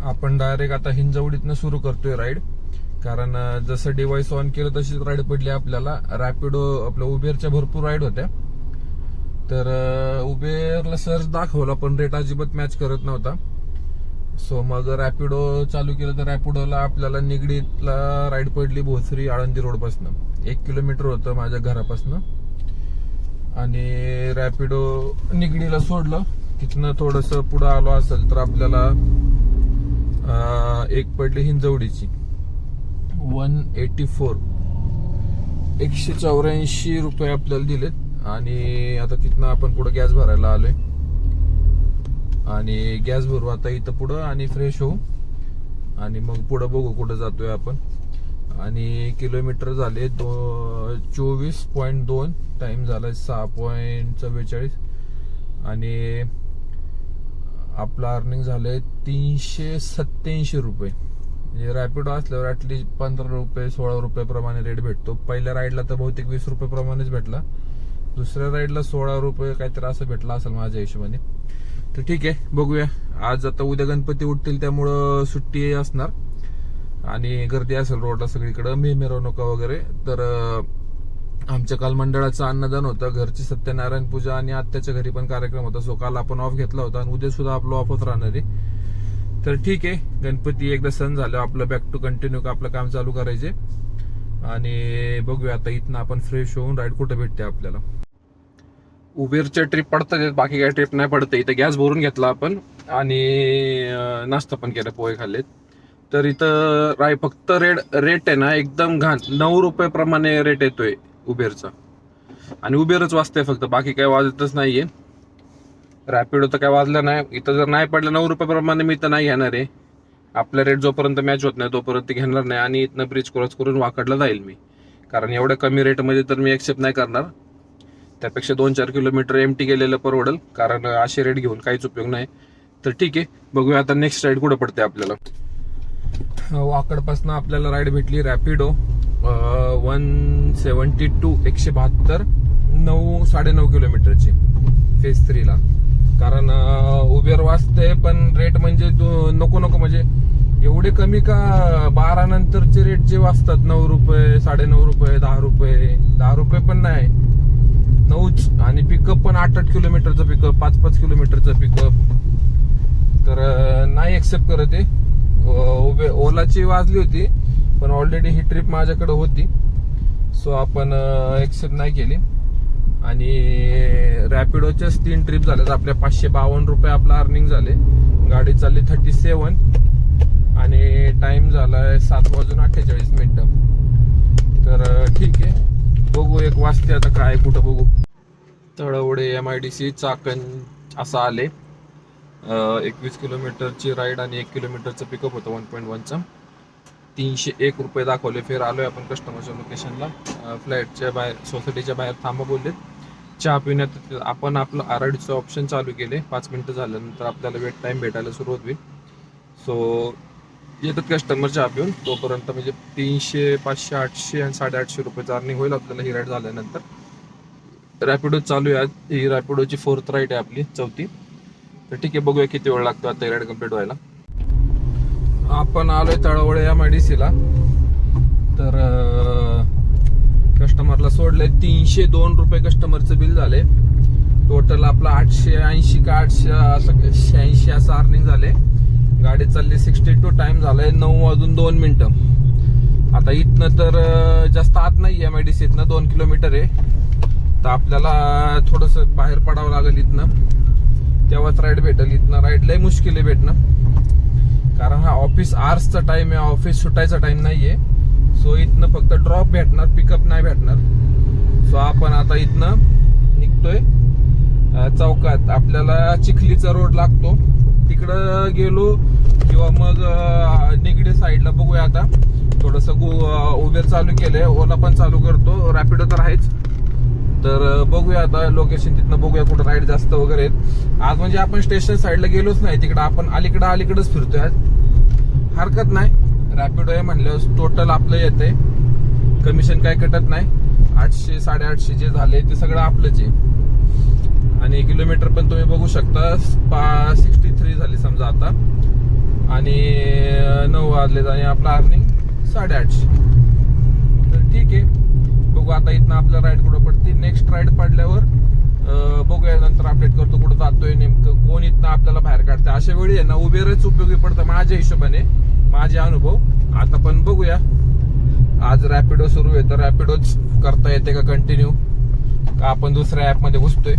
आपण डायरेक्ट आता हिंजवडीतनं सुरू करतोय राईड. कारण जसं डिव्हाइस ऑन केलं तशीच राईड पडली आपल्याला. रॅपिडो आपल्या उबेरच्या भरपूर राईड होत्या, तर उबेरला सर्च दाखवला पण रेट अजिबात मॅच करत नव्हता. सो मग रॅपिडो चालू केलं, तर रॅपिडोला आपल्याला निगडीतला राईड पडली भोसरी आळंदी रोडपासनं. 1 किलोमीटर होतं माझ्या घरापासनं. आणि रॅपिडो निगडीला सोडलं, तिथनं थोडस पुढं आलो असेल तर आपल्याला एक पडली हिंजवडीची 184, 184 रुपये आपल्याला दिलेत. आणि आता तिथनं आपण पुढे गॅस भरायला आलोय आणि गॅस भरू आता इथं पुढं आणि फ्रेश होऊ आणि मग पुढं बघू कुठं जातोय आपण. आणि किलोमीटर झाले 24.2, टाइम झालाय 6.44 आणि आपलं अर्निंग झालंय 387 रुपये. म्हणजे रॅपिडो असल्यावर ऍटलीस्ट 15 रुपये 16 रुपये प्रमाणे रेट भेटतो. पहिल्या राईडला तर बहुतेक 20 रुपये प्रमाणेच भेटला, दुसऱ्या राईडला 16 रुपये काहीतरी असं भेटला असेल माझ्या हिशोबाने. तर ठीक आहे, बघूया. आज आता उद्या गणपती उठतील त्यामुळं सुट्टी असणार आणि गर्दी असेल रोडला सगळीकडे, मिरवणुका वगैरे. तर आमच्या काल मंडळाचं अन्नदान होतं, घरची सत्यनारायण पूजा आणि आत्याच्या घरी पण कार्यक्रम होता. सो काल आपण ऑफ घेतला होता आणि उद्या सुद्धा आपलं ऑफच राहणार आहे. तर ठीक आहे, गणपती एकदा सण झालं आपलं बॅक टू कंटिन्यू आपलं काम चालू करायचे. आणि बघूया आता इथनं आपण फ्रेश होऊन राईड कुठं भेटते आपल्याला. उबेरच्या ट्रिप पडतात, बाकी काही ट्रिप नाही पडते. इथं गॅस भरून घेतला आपण आणि नाश्ता पण केला, पोहे खाल्लेत. तर इथं फक्त रेट आहे ना एकदम घाण, 9 रुपये प्रमाणे रेट येतोय उबेरचा. आणि उबेरच वाजतंय फक्त, बाकी काही वाजतच नाहीये. रॅपिडो तर काय वाजलं नाही. इथं जर नाही पडलं 9 रुपये प्रमाणे मी तर नाही घेणार आहे. आपला रेट जोपर्यंत मॅच होत नाही तोपर्यंत घेणार नाही. आणि इथनं ब्रिज क्रॉस करून वाकडला जाईल मी, कारण एवढ्या कमी रेटमध्ये तर मी एक्सेप्ट नाही करणार. त्यापेक्षा 2-4 किलोमीटर एमटी गेलेलं परवडल, कारण असे रेट घेऊन काहीच उपयोग नाही. तर ठीक आहे, बघूया आता नेक्स्ट राईड कुठं पडते आपल्याला. वाकडपासून आपल्याला राईड भेटली रॅपिडो 172, 172, 9.5 किलोमीटरची फेज 3 ला. कारण उबेर वाजते पण रेट म्हणजे नको म्हणजे एवढे कमी का. 12 नंतरचे रेट जे वाजतात 9 रुपये 9.5 रुपये 10 रुपये 10 रुपये पण नाही, 9च. आणि पिकअप पण 8-8 किलोमीटरचं पिकअप, 5-5 किलोमीटरचं पिकअप. तर नाही एक्सेप्ट करत आहे. ओलाची वाजली होती पण ऑलरेडी ही ट्रिप माझ्याकडे होती, सो आपण एक्सेप्ट नाही केली. आणि रॅपिडोच्याच 3 ट्रिप झाल्यात आपल्या. 552 रुपये आपलं अर्निंग झाले. गाडी चालली 37 आणि टाइम झालाय 7:48. तर ठीक आहे, बघू एक वाजते आता काय कुठं बघू. तळवडे MIDC चाकण असं आले. 21 किलोमीटरची राईड आणि 1 किलोमीटरचं पिकअप होतं 1.1चं. 301 रुपये दाखवले. फेर आलोय आपण कस्टमरच्या लोकेशनला. फ्लॅटच्या बाहेर, सोसायटीच्या बाहेर थांबा बोललेत. चहा पिण्यात आपण आपलं आरडीचं ऑप्शन चालू केले. 5 मिनिटं झाल्यानंतर आपल्याला वेट टाइम भेटायला सुरुवात होईल. सो येतात कस्टमर चहा पिऊन, तोपर्यंत म्हणजे 300, 500, 800 आणि 850 रुपयाचं अर्निंग होईल आपल्याला ही राईड झाल्यानंतर. रॅपिडो चालू आहे आज. ही रॅपिडोची 4th राईड आहे आपली, 4थी. तर ठीक आहे, बघूया किती वेळ लागतो आता राईड कम्प्लीट व्हायला. आपण आलोय तळवडे MIDC ला. तर कस्टमरला सोडले 302 रुपये कस्टमरचं बिल झाले. टोटल आपलं 880 का 886 असं अर्निंग झाले. गाडी चालली 62, टाइम झालाय 9:02. आता इथनं तर जास्त आत नाही MIDC इथनं 2 किलोमीटर आहे. तर आपल्याला थोडस बाहेर पडावं लागेल इथनं, तेव्हाच राईड भेटेल. इथनं राईड लय मुश्किल आहे भेटणं, कारण हा ऑफिस आवर्सचा टाइम आहे, ऑफिस सुटायचा टाइम नाहीये. सो इथनं फक्त ड्रॉप भेटणार, पिकअप नाही भेटणार. सो आपण आता इथनं निघतोय चौकात. आपल्याला चिखलीचा रोड लागतो, तिकडं गेलो किंवा मग निगडी साईडला बघूया. आता थोडस उबेर चालू केलंय, ओला पण चालू करतो, रॅपिडो तर आहेच. तर बघूया आता लोकेशन तिथनं, बघूया कुठं राईड जास्त वगैरे आहेत आज. म्हणजे आपण स्टेशन साईडला गेलोच नाही, तिकडं आपण अलीकडेच फिरतोय आज. हरकत नाही, रॅपिडो आहे म्हणल्यावर टोटल आपलं येतंय, कमिशन काय कटत नाही. 800, 850 जे झाले ते सगळं आपलंच आहे. आणि किलोमीटर पण तुम्ही बघू शकता 63 झाली समजा आता. आणि 9 वाजलेत आणि आपला अर्निंग 850. तर ठीक आहे, बघू आता इथनं आपल्या राईड कुठं पडते. नेक्स्ट राईड पडल्यावर बघूया, नंतर अपडेट करतो कुठं जातोय नेमकं, कोण इथनं आपल्याला बाहेर काढते. अशा वेळी आहे ना उबेरच उपयोगी पडतं माझ्या हिशोबाने, माझे अनुभव. आता पण बघूया, आज रॅपिडो सुरू आहे तर रॅपिडोच करता येते का कंटिन्यू, का आपण दुसऱ्या ऍप मध्ये घुसतोय.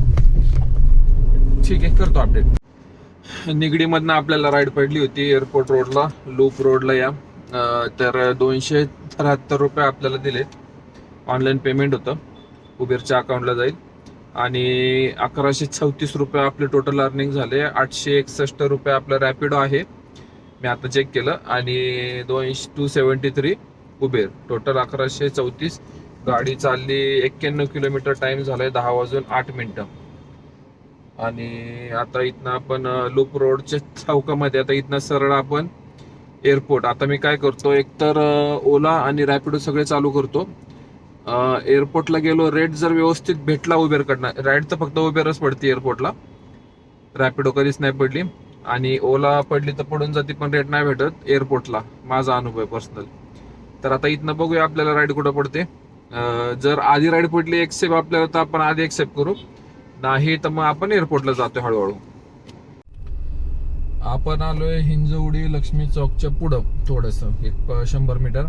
ठीक आहे, करतो अपडेट. निगडीमधनं आपल्याला राईड पडली होती एअरपोर्ट रोडला, लूप रोडला या. तर 273 रुपये आपल्याला दिले. ऑनलाईन पेमेंट होतं, उबेरच्या अकाउंटला जाईल. आणि 1134 रुपये आपले टोटल अर्निंग झाले. 861 रुपये आपलं रॅपिडो आहे, मी आता चेक केलं. आणि 273 उबेर, टोटल 1134. गाडी चालली 91 किलोमीटर. टाइम झालाय 10:08. आणि आता इथनं आपण लूप रोडच्या चौकामध्ये, आता इथनं सरळ आपण एअरपोर्ट. आता मी काय करतो, एकतर ओला आणि रॅपिडो सगळे चालू करतो. एअरपोर्टला गेलो, रेट जर व्यवस्थित भेटला उबेरकडनं, राईड तर फक्त उबेरच पडते एअरपोर्टला, रॅपिडो कधीच नाही पडली. आणि ओला पडली तर पडून जाते, पण रेट नाही भेटत एअरपोर्टला, माझा अनुभव आहे पर्सनल. तर आता इथनं बघूया आपल्याला राईड कुठं पडते. जर आधी राईड पडली एक्सेप्ट आपल्याला तर आपण आधी एक्सेप्ट करू, नाही तर मग आपण एअरपोर्टला जातोय हळूहळू. आपण आलोय हिंजवडी लक्ष्मी चौकच्या पुढं थोडस, एक 100 मीटर.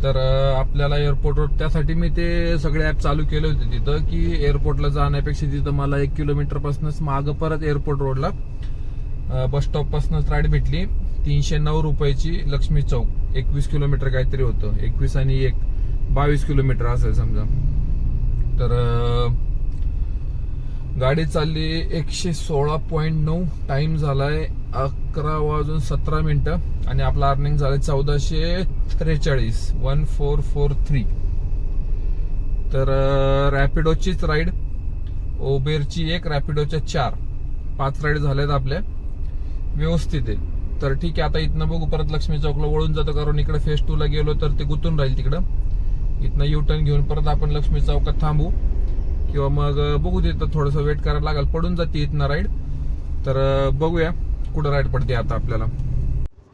तर आपल्याला एअरपोर्टवर, त्यासाठी मी ते सगळे ऍप चालू केले होते तिथं, की एअरपोर्टला जाण्यापेक्षा तिथं मला 1 किलोमीटर पासूनच मागं परत एअरपोर्ट रोडला बस स्टॉप पासूनच राईड भेटली 309 रुपयाची. लक्ष्मी चौक 21 किलोमीटर काहीतरी होतं, 21 आणि 1 22 किलोमीटर असेल समजा. तर गाडी चालली 116.9. टाइम झालाय 11:17. आणि आपला अर्निंग झालंय 1443, 1443. तर रॅपिडोचीच राईड, उबेरची 1, रॅपिडोच्या 4, 5 राईड झाल्यात आपल्या, व्यवस्थित आहे. तर ठीक आहे, आता इथनं बघू, परत लक्ष्मी चौकला वळून जातो, कारण इकडे फेज 2 ला गेलो तर ते गुंतून राहील तिकडं. इथनं यू टर्न घेऊन परत आपण लक्ष्मी चौकात थांबू, किंवा मग बघू तिथं थोडंसं वेट करायला लागेल, पडून जाते इथनं राईड. तर बघूया कुठं राईड पडते आता आपल्याला.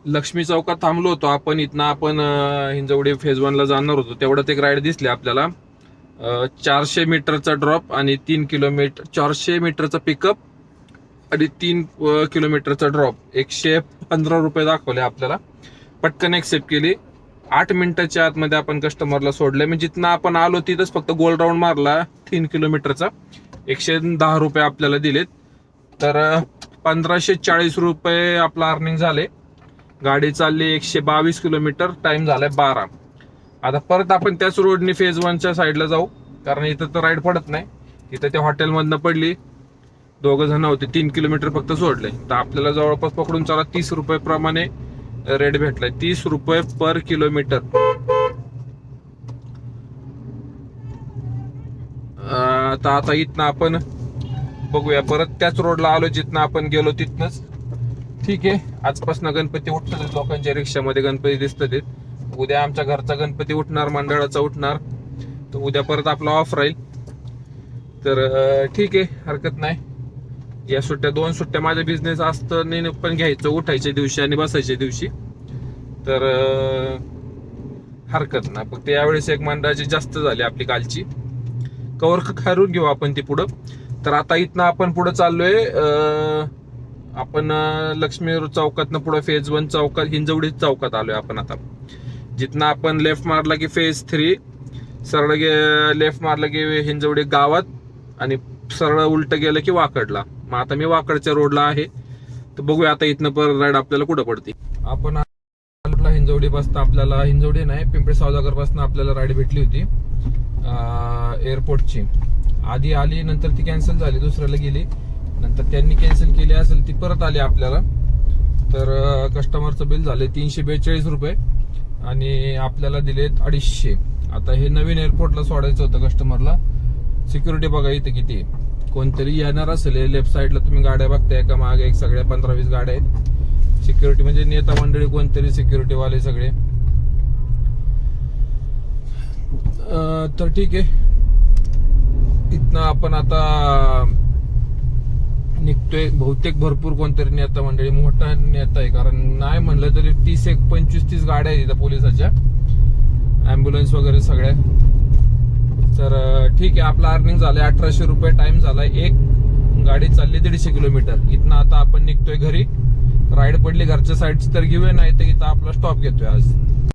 लक्ष्मी चौकात थांबलो होतो आपण, इथनं आपण हिंजवडी फेज 1 ला जाणार होतो, तेवढ्यात एक राईड दिसली आपल्याला. 400 मीटरचा ड्रॉप आणि 3 किलोमीटर, 400 मीटरचा पिकअप आणि 3 किलोमीटरचा ड्रॉप. 115 रुपये दाखवले आपल्याला. पटकन एक्सेप्ट केली. 8 मिनिटाच्या आतमध्ये आपण कस्टमरला सोडले. म्हणजे जिथनं आपण आलो तिथंच फक्त गोल राऊंड मारला 3 किलोमीटरचा. 110 रुपये आपल्याला दिलेत. तर 1540 रुपये आपला अर्निंग झाले. गाडी चालली 122 किलोमीटर. टाइम झालाय 12. आता परत आपण त्याच रोडनी फेज 1च्या साईडला जाऊ, कारण इथं तर राईड पडत नाही. इथं त्या हॉटेलमधनं पडली, 2 जण होते, 3 किलोमीटर फक्त सोडले. तर आपल्याला जवळपास पकडून चला 30 रुपये प्रमाणे रेट भेटलाय. 30 रुपये पर किलोमीटर. आता इथनं आपण बघूया, परत त्याच रोडला आलो जिथनं आपण गेलो तिथनच. ठीक आहे, आजपासून गणपती उठतात लोकांच्या रिक्षामध्ये, गणपती दिसतात. उद्या आमच्या घरचा गणपती उठणार, मंडळाचा उठणार, तर उद्या परत आपला ऑफ राहील. तर ठीक आहे, हरकत नाही. या सुट्ट्या 2 सुट्ट्या माझ्या बिझनेस असतं पण घ्यायचं, उठायच्या दिवशी आणि बसायच्या दिवशी. तर हरकत नाही. फक्त यावेळेस एक मंडळाची जास्त झाली आपली कालची, कवर करून घेऊ आपण ती पुढं. तर आता इथनं आपण पुढे चाललोय, आपण लक्ष्मी चौकातनं पुढे फेज 1 चौकात, हिंजवडी चौकात आलोय आपण आता. जिथनं आपण लेफ्ट मारला की फेज 3, सरळ लेफ्ट मारला की हिंजवडी गावात, आणि सरळ उलट गेलं की वाकडला. मग आता मी वाकडच्या रोडला आहे. तर बघूया आता इथनं परत राईड आपल्याला कुठं पडते. आपण हिंजवडी पासून, आपल्याला हिंजवडी नाही, पिंपरी सावदागर पासून आपल्याला राईड भेटली होती एअरपोर्टची. आधी आली, नंतर ती कॅन्सल झाली, दुसऱ्याला गेली, नंतर त्यांनी कॅन्सल केली असेल, ती परत आली आपल्याला. तर कस्टमरचं बिल झाले 342 रुपये आणि आपल्याला दिलेत 250. आता हे नवीन एअरपोर्टला सोडायचं होतं कस्टमरला. सिक्युरिटी बघा इथे किती, कोणतरी येणार असेल. लेफ्ट साईडला तुम्ही गाड्या बघताय का, मागे एक सगळ्या 15-20 गाड्या आहेत. सिक्युरिटी म्हणजे नेता मंडळी, कोणतरी सिक्युरिटी वाले सगळे. तर ठीक आहे, इथनं आपण आता निघतोय. बहुतेक भरपूर कोणतरी नेता मंडळी, मोठा नेता आहे, कारण नाही म्हणलं तरी 25-30 गाड्या आहेत इथं पोलिसाच्या, ॲम्ब्युलन्स वगैरे सगळ्या. तर ठीक आहे, आपलं अर्निंग झालंय 1800 रुपये. टाइम झालाय 1, गाडी चालली 150 किलोमीटर. इथनं आता आपण निघतोय घरी. राईड पडली घरच्या साईडची तर घेऊया, नाही तर इथं आपला स्टॉप घेतोय आज.